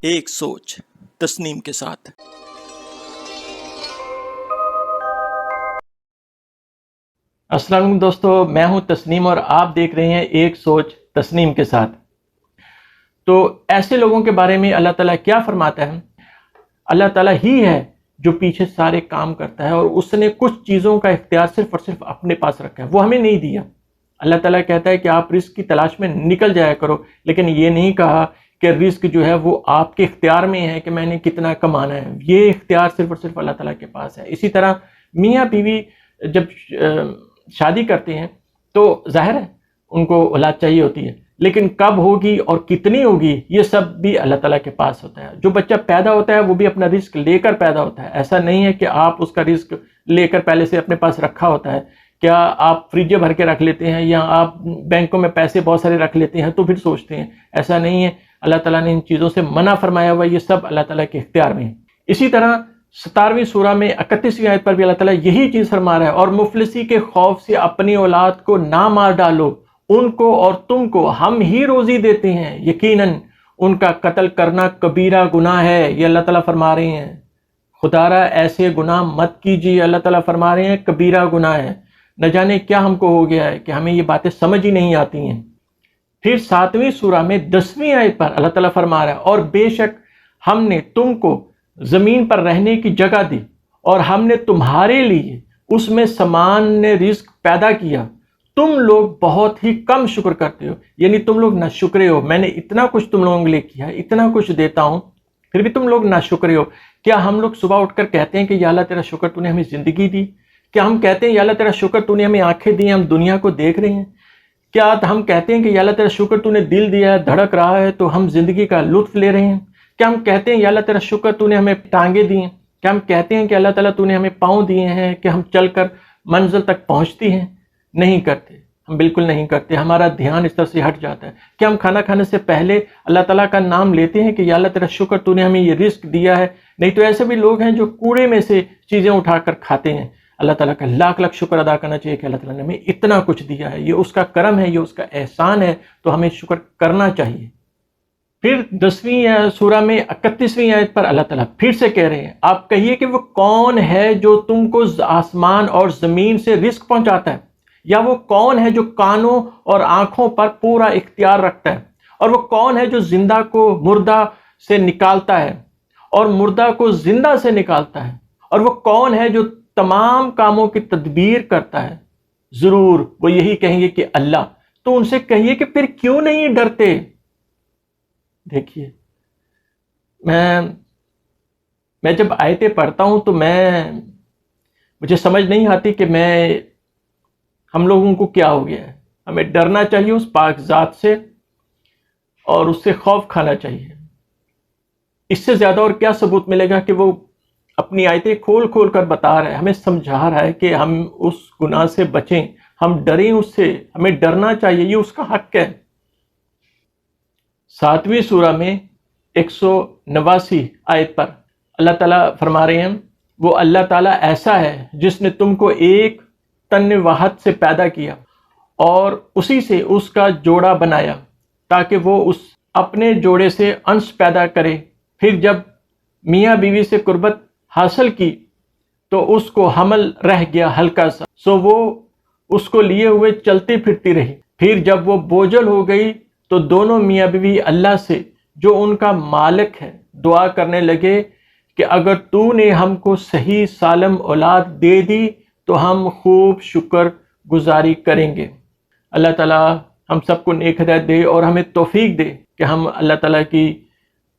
ایک سوچ تسنیم کے ساتھ۔ السلام علیکم دوستو، میں ہوں تسنیم اور آپ دیکھ رہے ہیں ایک سوچ تسنیم کے ساتھ۔ تو ایسے لوگوں کے بارے میں اللہ تعالیٰ کیا فرماتا ہے؟ اللہ تعالیٰ ہی ہے جو پیچھے سارے کام کرتا ہے، اور اس نے کچھ چیزوں کا اختیار صرف اور صرف اپنے پاس رکھا ہے، وہ ہمیں نہیں دیا۔ اللہ تعالیٰ کہتا ہے کہ آپ رزق کی تلاش میں نکل جایا کرو، لیکن یہ نہیں کہا کہ رزق جو ہے وہ آپ کے اختیار میں ہے کہ میں نے کتنا کمانا ہے۔ یہ اختیار صرف اور صرف اللہ تعالیٰ کے پاس ہے۔ اسی طرح میاں بیوی جب شادی کرتے ہیں تو ظاہر ہے ان کو اولاد چاہیے ہوتی ہے، لیکن کب ہوگی اور کتنی ہوگی یہ سب بھی اللہ تعالیٰ کے پاس ہوتا ہے۔ جو بچہ پیدا ہوتا ہے وہ بھی اپنا رزق لے کر پیدا ہوتا ہے، ایسا نہیں ہے کہ آپ اس کا رزق لے کر پہلے سے اپنے پاس رکھا ہوتا ہے۔ کیا آپ فریجیں بھر کے رکھ لیتے ہیں یا آپ بینکوں میں پیسے بہت سارے رکھ لیتے ہیں تو پھر سوچتے ہیں؟ ایسا نہیں ہے۔ اللہ تعالیٰ نے ان چیزوں سے منع فرمایا ہوا ہے، یہ سب اللہ تعالیٰ کے اختیار میں ہے۔ اسی طرح 17ویں سورہ میں 31ویں آیت پر بھی اللہ تعالیٰ یہی چیز فرما رہا ہے، اور مفلسی کے خوف سے اپنی اولاد کو نہ مار ڈالو، ان کو اور تم کو ہم ہی روزی دیتے ہیں، یقیناً ان کا قتل کرنا کبیرہ گناہ ہے۔ یہ اللہ تعالیٰ فرما رہے ہیں، خدارا ایسے گناہ مت کیجیے۔ اللہ تعالیٰ فرما رہے ہیں کبیرہ گناہ ہے۔ نہ جانے کیا ہم کو ہو گیا ہے کہ ہمیں یہ باتیں سمجھ ہی نہیں آتی ہیں۔ پھر 7ویں سورہ میں 10ویں آیت پر اللہ تعالیٰ فرما رہا ہے، اور بے شک ہم نے تم کو زمین پر رہنے کی جگہ دی، اور ہم نے تمہارے لیے اس میں سامان رزق پیدا کیا، تم لوگ بہت ہی کم شکر کرتے ہو۔ یعنی تم لوگ ناشکرے ہو، میں نے اتنا کچھ تم لوگوں کے لیے کیا ہے، اتنا کچھ دیتا ہوں، پھر بھی تم لوگ ناشکرے ہو۔ کیا ہم لوگ صبح اٹھ کر کہتے ہیں کہ یا اللہ تیرا شکر تو نے ہمیں زندگی دی؟ کیا ہم کہتے ہیں یا اللہ تیرا شکر تو نے ہمیں آنکھیں دی، ہم دنیا کو دیکھ رہے ہیں؟ کیا ہم کہتے ہیں کہ یا اللہ تیرا شکر تو نے دل دیا ہے، دھڑک رہا ہے تو ہم زندگی کا لطف لے رہے ہیں؟ کیا ہم کہتے ہیں یا اللہ تیرا شکر تو نے ہمیں ٹانگیں دی ہیں؟ کیا ہم کہتے ہیں کہ اللہ تعالیٰ تو نے ہمیں پاؤں دیے ہیں کہ ہم چل کر منزل تک پہنچتی ہیں؟ نہیں کرتے، ہم بالکل نہیں کرتے۔ ہمارا دھیان اس طرف سے ہٹ جاتا ہے۔ کیا ہم کھانا کھانے سے پہلے اللہ تعالیٰ کا نام لیتے ہیں کہ یا اللہ تیرا شکر تو نے ہمیں یہ رزق دیا ہے؟ نہیں تو ایسے بھی لوگ ہیں جو کوڑے میں سے چیزیں اٹھا کر کھاتے ہیں۔ اللہ تعالیٰ کا لاکھ لاکھ شکر ادا کرنا چاہیے کہ اللہ تعالیٰ نے ہمیں اتنا کچھ دیا ہے، یہ اس کا کرم ہے، یہ اس کا احسان ہے، تو ہمیں شکر کرنا چاہیے۔ پھر 10ویں سورہ میں 31ویں آیت پر اللہ تعالیٰ پھر سے کہہ رہے ہیں، آپ کہیے کہ وہ کون ہے جو تم کو آسمان اور زمین سے رزق پہنچاتا ہے، یا وہ کون ہے جو کانوں اور آنکھوں پر پورا اختیار رکھتا ہے، اور وہ کون ہے جو زندہ کو مردہ سے نکالتا ہے اور مردہ کو زندہ سے نکالتا ہے، اور وہ کون ہے جو تمام کاموں کی تدبیر کرتا ہے؟ ضرور وہ یہی کہیں گے کہ اللہ۔ تو ان سے کہیے کہ پھر کیوں نہیں ڈرتے؟ دیکھیے، میں جب آیتیں پڑھتا ہوں تو مجھے سمجھ نہیں آتی کہ ہم لوگوں کو کیا ہو گیا ہے۔ ہمیں ڈرنا چاہیے اس پاک ذات سے، اور اس سے خوف کھانا چاہیے۔ اس سے زیادہ اور کیا ثبوت ملے گا کہ وہ اپنی آیتیں کھول کھول کر بتا رہا ہے، ہمیں سمجھا رہا ہے کہ ہم اس گناہ سے بچیں، ہم ڈریں اس سے، ہمیں ڈرنا چاہیے، یہ اس کا حق ہے۔ 7ویں سورہ میں 189 آیت پر اللہ تعالیٰ فرما رہے ہیں، وہ اللہ تعالیٰ ایسا ہے جس نے تم کو ایک تن واحد سے پیدا کیا اور اسی سے اس کا جوڑا بنایا تاکہ وہ اس اپنے جوڑے سے انس پیدا کرے۔ پھر جب میاں بیوی سے قربت حاصل کی تو اس کو حمل رہ گیا ہلکا سا، سو وہ اس کو لیے ہوئے چلتی پھرتی رہی۔ پھر جب وہ بوجھل ہو گئی تو دونوں میاں بیوی اللہ سے جو ان کا مالک ہے دعا کرنے لگے کہ اگر تو نے ہم کو صحیح سالم اولاد دے دی تو ہم خوب شکر گزاری کریں گے۔ اللہ تعالیٰ ہم سب کو نیک ہدایت دے اور ہمیں توفیق دے کہ ہم اللہ تعالیٰ کی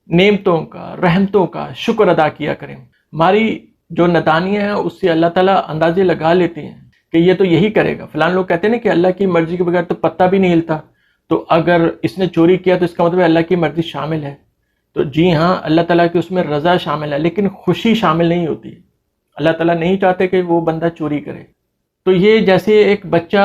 نعمتوں کا، رحمتوں کا شکر ادا کیا کریں۔ ہماری جو نادانیاں ہیں اس سے اللہ تعالیٰ اندازے لگا لیتے ہیں کہ یہ تو یہی کرے گا۔ فلان لوگ کہتے ہیں نا کہ اللہ کی مرضی کے بغیر تو پتہ بھی نہیں ہلتا، تو اگر اس نے چوری کیا تو اس کا مطلب اللہ کی مرضی شامل ہے۔ تو جی ہاں، اللہ تعالیٰ کی اس میں رضا شامل ہے، لیکن خوشی شامل نہیں ہوتی۔ اللہ تعالیٰ نہیں چاہتے کہ وہ بندہ چوری کرے۔ تو یہ جیسے ایک بچہ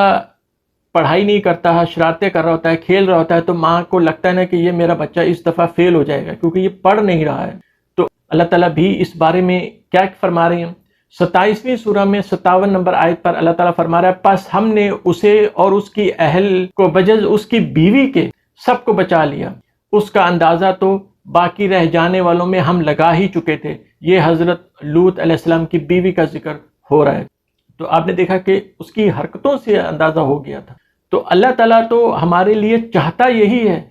پڑھائی نہیں کرتا ہے، شرارتیں کر رہا ہوتا ہے، کھیل رہا ہوتا ہے، تو ماں کو لگتا ہے نا کہ یہ میرا بچہ اس دفعہ فیل ہو جائے گا کیونکہ یہ پڑھ نہیں رہا ہے۔ تو اللہ تعالیٰ بھی اس بارے میں کیا فرما رہے ہیں؟ 27ویں سورہ میں 57 نمبر آیت پر اللہ تعالیٰ فرما رہا ہے، پس ہم نے اسے اور اس کی اہل کو بجز اس کی بیوی کے سب کو بچا لیا۔ اس کا اندازہ تو باقی رہ جانے والوں میں ہم لگا ہی چکے تھے۔ یہ حضرت لوط علیہ السلام کی بیوی کا ذکر ہو رہا ہے، تو آپ نے دیکھا کہ اس کی حرکتوں سے اندازہ ہو گیا تھا۔ تو اللہ تعالیٰ تو ہمارے لیے چاہتا یہی ہے،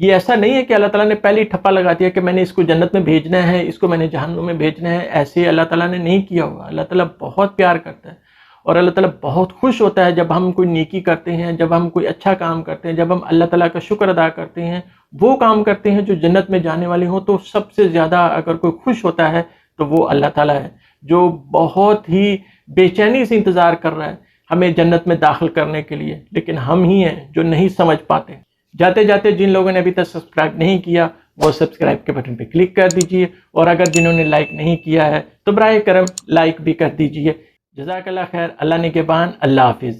یہ ایسا نہیں ہے کہ اللہ تعالیٰ نے پہلے ہی ٹھپا لگا دیا کہ میں نے اس کو جنت میں بھیجنا ہے، اس کو میں نے جہنم میں بھیجنا ہے، ایسے اللہ تعالیٰ نے نہیں کیا ہوگا۔ اللہ تعالیٰ بہت پیار کرتا ہے اور اللہ تعالیٰ بہت خوش ہوتا ہے جب ہم کوئی نیکی کرتے ہیں، جب ہم کوئی اچھا کام کرتے ہیں، جب ہم اللہ تعالیٰ کا شکر ادا کرتے ہیں، وہ کام کرتے ہیں جو جنت میں جانے والے ہوں، تو سب سے زیادہ اگر کوئی خوش ہوتا ہے تو وہ اللہ تعالیٰ ہے، جو بہت ہی بے چینی سے انتظار کر رہا ہے ہمیں جنت میں داخل کرنے کے لیے، لیکن ہم ہی ہیں جو نہیں سمجھ پاتے۔ جاتے جاتے جن لوگوں نے ابھی تک سبسکرائب نہیں کیا وہ سبسکرائب کے بٹن پہ کلک کر دیجئے، اور اگر جنہوں نے لائک نہیں کیا ہے تو براہ کرم لائک بھی کر دیجئے۔ جزاک اللہ خیر، اللہ نگہبان، اللہ حافظ۔